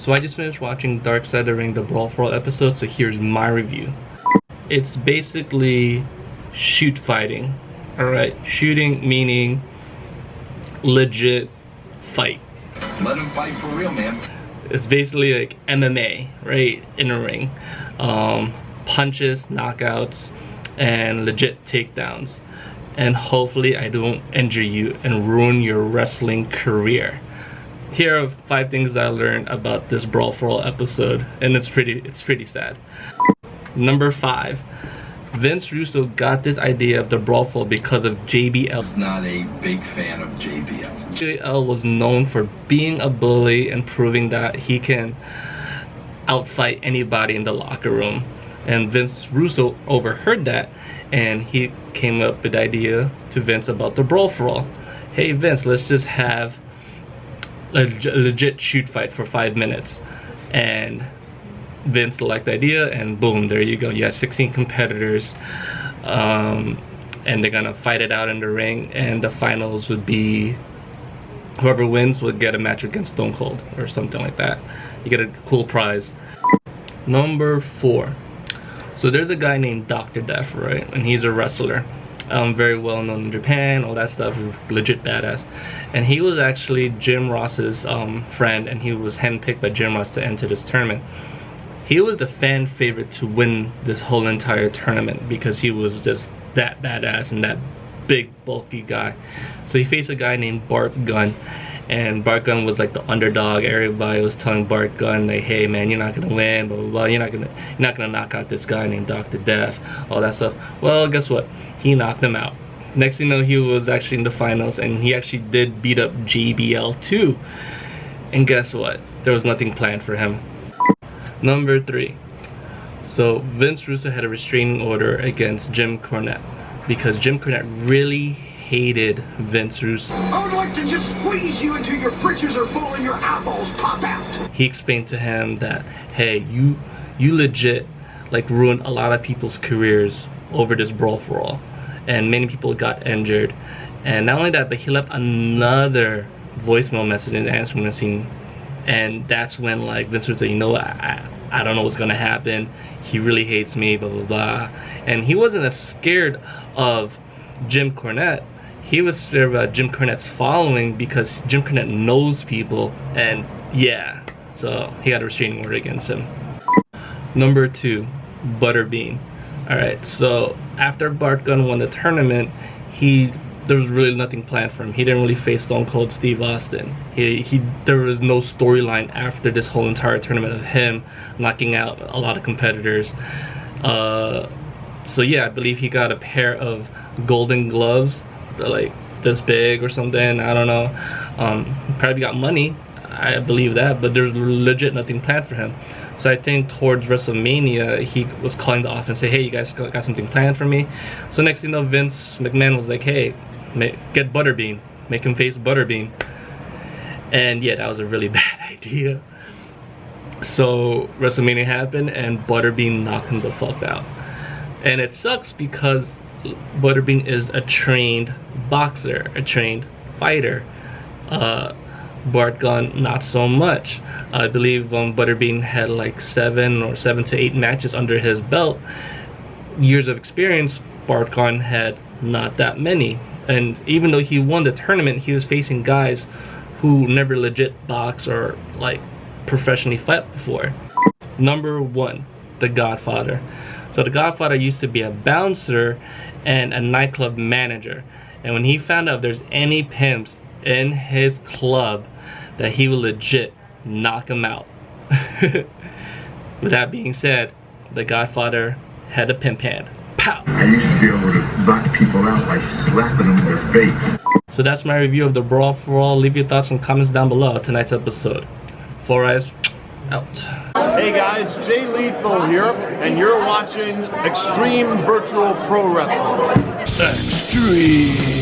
So I just finished watching Dark Side of the Ring, the Brawl for All episode, so here's my review. It's basically shoot fighting. Alright, shooting meaning legit fight. Let him fight for real, man. It's basically like MMA, right? In a ring. Punches, knockouts, and legit takedowns. And hopefully I don't injure you and ruin your wrestling career. Here are 5 things that I learned about this Brawl for All episode, and it's pretty sad. Number 5. Vince Russo got this idea of the Brawl for All because of JBL. I'm not a big fan of JBL. JBL was known for being a bully and proving that he can outfight anybody in the locker room. And Vince Russo overheard that, and he came up with the idea to Vince about the Brawl for All. Hey Vince, let's just have a legit shoot fight for 5 minutes. And Vince liked the idea, and boom, there you go. You have 16 competitors, and they're gonna fight it out in the ring, and the finals would be whoever wins would get a match against Stone Cold or something like that. You get a cool prize. Number 4. So there's a guy named Dr. Death, right? And he's a wrestler, very well known in Japan, all that stuff, legit badass. And he was actually Jim Ross's friend, and he was handpicked by Jim Ross to enter this tournament. He was the fan favorite to win this whole entire tournament because he was just that badass and that big bulky guy. So he faced a guy named Bart Gunn, and Bart Gunn was like the underdog. Everybody was telling Bart Gunn like, hey man, you're not gonna win, blah blah blah, you're not gonna knock out this guy named Dr. Death, all that stuff. Well, guess what? He knocked him out. Next thing you know, he was actually in the finals, and he actually did beat up JBL too. And guess what? There was nothing planned for him. Number 3. So Vince Russo had a restraining order against Jim Cornette because Jim Cornette really hated Vince Russo. I would like to just squeeze you until your britches are full and your eyeballs pop out. He explained to him that, hey, you legit like ruined a lot of people's careers over this Brawl for All, and many people got injured. And not only that, but he left another voicemail message in the answering machine. And that's when like Vince Russo said, you know, I don't know what's gonna happen. He really hates me, blah blah blah. And he wasn't as scared of Jim Cornette. He was scared about Jim Cornette's following because Jim Cornette knows people, and yeah, so he got a restraining order against him. Number 2, Butterbean. Alright, so after Bart Gunn won the tournament, there was really nothing planned for him. He didn't really face Stone Cold Steve Austin. There was no storyline after this whole entire tournament of him knocking out a lot of competitors. So yeah, I believe he got a pair of golden gloves, like this big or something. I don't know. Probably got money, I believe that, but there's legit nothing planned for him. So I think towards WrestleMania, he was calling the office and say, hey, you guys got something planned for me? So next thing you know, Vince McMahon was like, hey, get Butterbean, make him face Butterbean. And yeah, that was a really bad idea. So WrestleMania happened, and Butterbean knocked him the fuck out. And it sucks because Butterbean is a trained boxer, a trained fighter. Bart Gunn, not so much. I believe Butterbean had like 7 to 8 matches under his belt. Years of experience, Bart Gunn had not that many. And even though he won the tournament, he was facing guys who never legit box or like professionally fight before. Number 1, The Godfather. So The Godfather used to be a bouncer and a nightclub manager. And when he found out there's any pimps in his club, that he will legit knock him out. With that being said, The Godfather had a pimp hand. Pow! I used to be able to knock people out by slapping them in their face. So that's my review of the Brawl for All. Leave your thoughts and comments down below tonight's episode. 4 Eyes, out. Hey guys, Jay Lethal here, and you're watching Extreme Virtual Pro Wrestling. Extreme.